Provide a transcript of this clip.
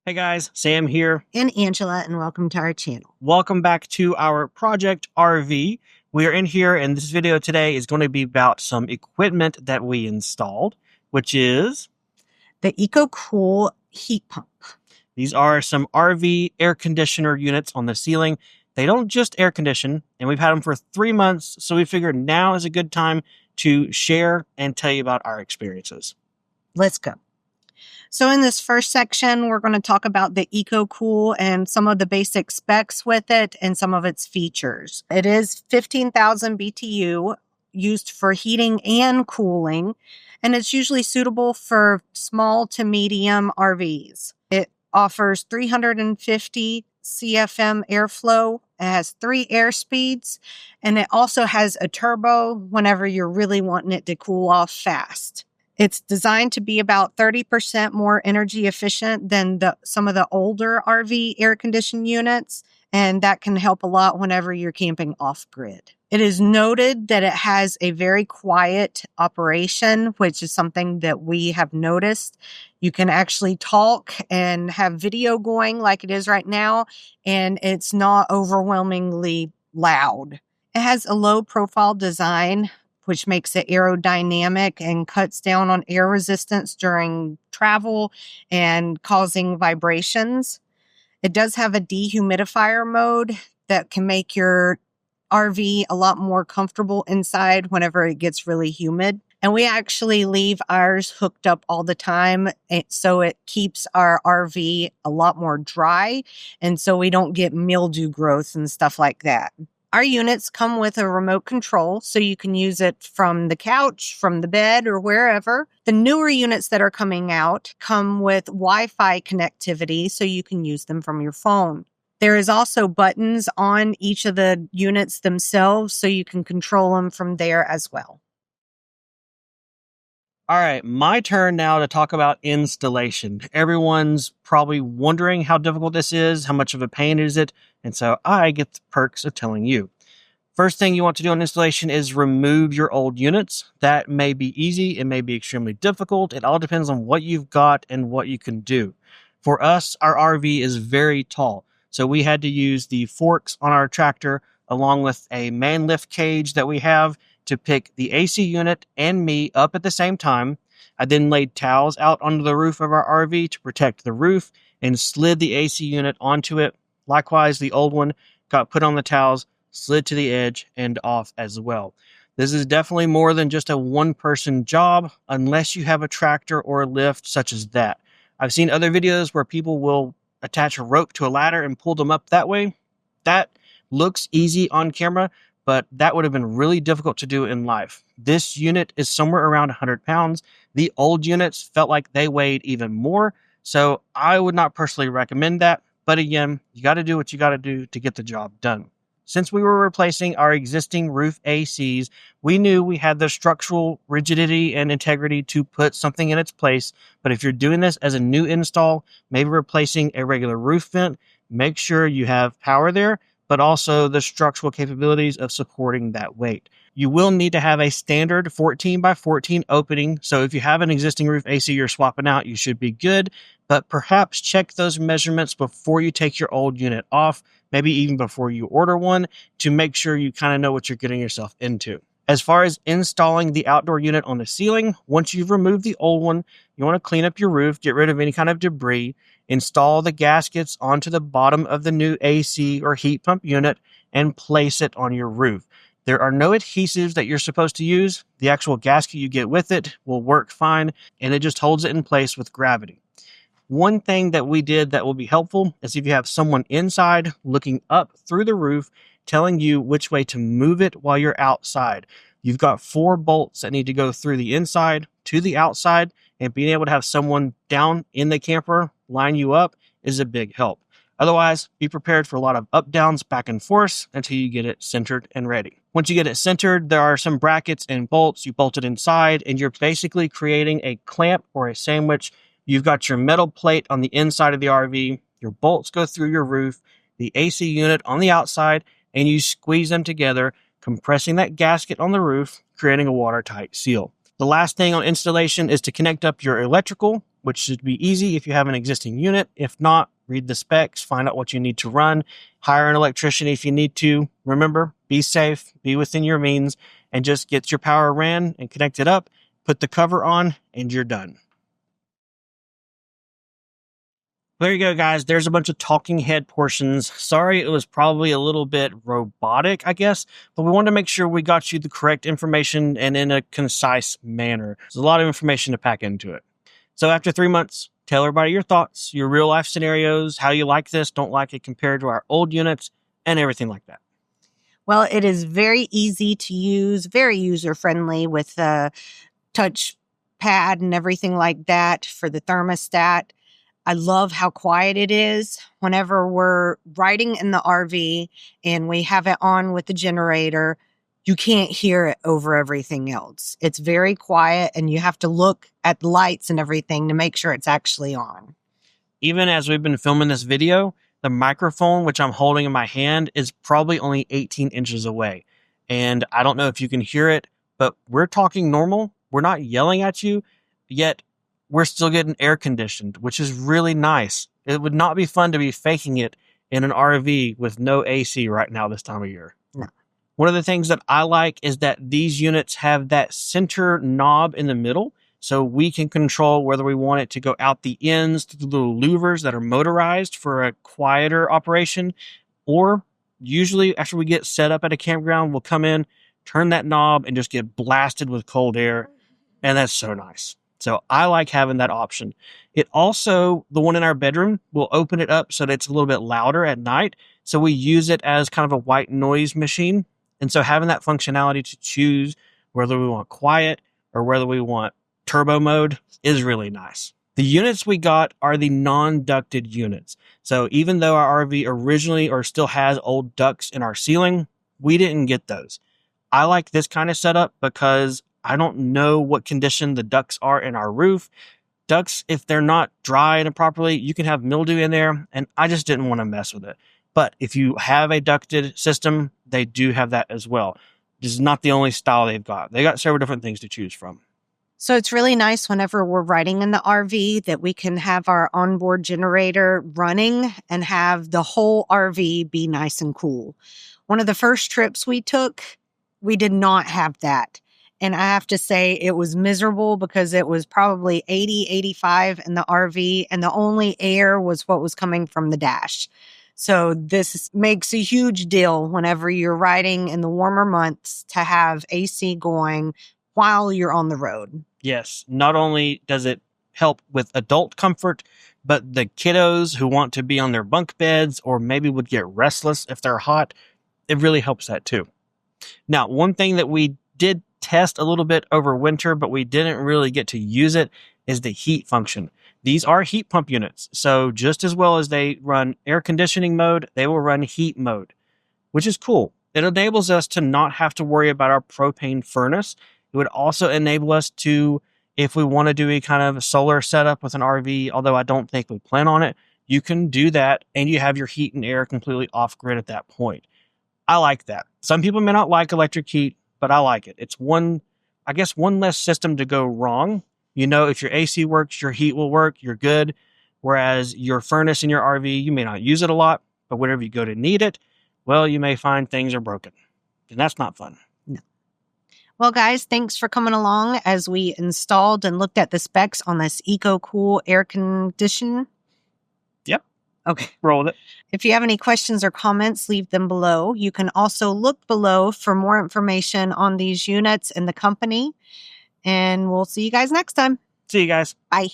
Hey guys, Sam here. And Angela, and welcome to our channel. Welcome back to our Project RV. We are in here, and this video today is going to be about some equipment that we installed, which is The EcoCool heat pump. these are some RV air conditioner units on the ceiling. They don't just air condition, and we've had them for 3 months, so we figured now is a good time to share and tell you about our experiences. Let's go. So in this first section, we're going to talk about the EcoCool and some of the basic specs with it and some of its features. It is 15,000 BTU, used for heating and cooling, and it's usually suitable for small to medium RVs. It offers 350 CFM airflow. It has 3 air speeds, and it also has a turbo whenever you're really wanting it to cool off fast. It's designed to be about 30% more energy efficient than some of the older RV air conditioned units, and that can help a lot whenever you're camping off-grid. It is noted that it has a very quiet operation, which is something that we have noticed. You can actually talk and have video going like it is right now, and it's not overwhelmingly loud. It has a low-profile design, which makes it aerodynamic and cuts down on air resistance during travel and causing vibrations. It does have a dehumidifier mode that can make your RV a lot more comfortable inside whenever it gets really humid. And we actually leave ours hooked up all the time, so it keeps our RV a lot more dry, and so we don't get mildew growth and stuff like that. Our units come with a remote control, so you can use it from the couch, from the bed, or wherever. The newer units that are coming out come with Wi-Fi connectivity, so you can use them from your phone. There is also buttons on each of the units themselves, so you can control them from there as well. All right, my turn now to talk about installation. Everyone's probably wondering how difficult this is, how much of a pain is it, and so I get the perks of telling you. First thing you want to do on installation is remove your old units. That may be easy, it may be extremely difficult. It all depends on what you've got and what you can do. For us, our RV is very tall, so we had to use the forks on our tractor along with a man lift cage that we have to pick the AC unit and me up at the same time. I then laid towels out onto the roof of our RV to protect the roof and slid the AC unit onto it. Likewise, the old one got put on the towels, slid to the edge, and off as well. This is definitely more than just a one-person job unless you have a tractor or a lift such as that. I've seen other videos where people will attach a rope to a ladder and pull them up that way. That looks easy on camera, but that would have been really difficult to do in life. This unit is somewhere around 100 pounds. The old units felt like they weighed even more, so I would not personally recommend that. But again, you got to do what you got to do to get the job done. Since we were replacing our existing roof ACs, we knew we had the structural rigidity and integrity to put something in its place. But if you're doing this as a new install, maybe replacing a regular roof vent, make sure you have power there, but also the structural capabilities of supporting that weight. You will need to have a standard 14 by 14 opening, so if you have an existing roof AC you're swapping out, you should be good, but perhaps check those measurements before you take your old unit off, maybe even before you order one, to make sure you kind of know what you're getting yourself into. As far as installing the outdoor unit on the ceiling, once you've removed the old one, you want to clean up your roof, get rid of any kind of debris, install the gaskets onto the bottom of the new AC or heat pump unit, and place it on your roof. There are no adhesives that you're supposed to use. The actual gasket you get with it will work fine, and it just holds it in place with gravity. One thing that we did that will be helpful is if you have someone inside looking up through the roof, telling you which way to move it while you're outside. You've got 4 bolts that need to go through the inside to the outside, and being able to have someone down in the camper line you up is a big help. Otherwise, be prepared for a lot of up downs back and forth until you get it centered and ready. Once you get it centered, there are some brackets and bolts. You bolt it inside, and you're basically creating a clamp or a sandwich. You've got your metal plate on the inside of the RV, your bolts go through your roof, the AC unit on the outside, and you squeeze them together, compressing that gasket on the roof, creating a watertight seal. The last thing on installation is to connect up your electrical. which should be easy if you have an existing unit. If not, read the specs, find out what you need to run, hire an electrician if you need to. Remember, be safe, be within your means, and just get your power ran and connected up, put the cover on, and you're done. There you go, guys. There's a bunch of talking head portions. Sorry, it was probably a little bit robotic, I guess, but we wanted to make sure we got you the correct information and in a concise manner. There's a lot of information to pack into it. So after 3 months, tell everybody your thoughts, your real life scenarios, how you like this, don't like it compared to our old units, and everything like that. Well, it is very easy to use, very user-friendly with the touch pad and everything like that for the thermostat. I love how quiet it is. Whenever we're riding in the RV and we have it on with the generator, you can't hear it over everything else. It's very quiet, and you have to look at the lights and everything to make sure it's actually on. Even as we've been filming this video, the microphone, which I'm holding in my hand, is probably only 18 inches away. And I don't know if you can hear it, but we're talking normal. We're not yelling at you, yet we're still getting air conditioned, which is really nice. It would not be fun to be faking it in an RV with no AC right now this time of year. No. One of the things that I like is that these units have that center knob in the middle, so we can control whether we want it to go out the ends through the little louvers that are motorized for a quieter operation, or usually after we get set up at a campground, we'll come in, turn that knob, and just get blasted with cold air, and that's so nice. So I like having that option. It also, the one in our bedroom, will open it up so that it's a little bit louder at night. So we use it as kind of a white noise machine. And so having that functionality to choose whether we want quiet or whether we want turbo mode is really nice. The units we got are the non-ducted units. So even though our RV originally or still has old ducts in our ceiling, we didn't get those. I like this kind of setup because I don't know what condition the ducts are in our roof. Ducts, if they're not dried properly, you can have mildew in there, and I just didn't want to mess with it. But if you have a ducted system, they do have that as well. This is not the only style they've got. They got several different things to choose from. So it's really nice whenever we're riding in the RV that we can have our onboard generator running and have the whole RV be nice and cool. One of the first trips we took, we did not have that. And I have to say it was miserable because it was probably 80, 85 in the RV, and the only air was what was coming from the dash. So this makes a huge deal whenever you're riding in the warmer months to have AC going while you're on the road. Yes, not only does it help with adult comfort, but the kiddos who want to be on their bunk beds or maybe would get restless if they're hot, it really helps that too. Now, one thing that we did test a little bit over winter, but we didn't really get to use it, is the heat function. These are heat pump units, so just as well as they run air conditioning mode, they will run heat mode, which is cool. It enables us to not have to worry about our propane furnace. It would also enable us to, if we want to do a kind of solar setup with an RV, although I don't think we plan on it, you can do that and you have your heat and air completely off grid at that point. I like that. Some people may not like electric heat, but I like it. It's one less system to go wrong. You know, if your AC works, your heat will work, you're good. Whereas your furnace in your RV, you may not use it a lot, but whenever you go to need it, well, you may find things are broken. And that's not fun. No. Well, guys, thanks for coming along as we installed and looked at the specs on this EcoCool air conditioner. Yep. Okay. Roll with it. If you have any questions or comments, leave them below. You can also look below for more information on these units and the company. And we'll see you guys next time. See you guys. Bye.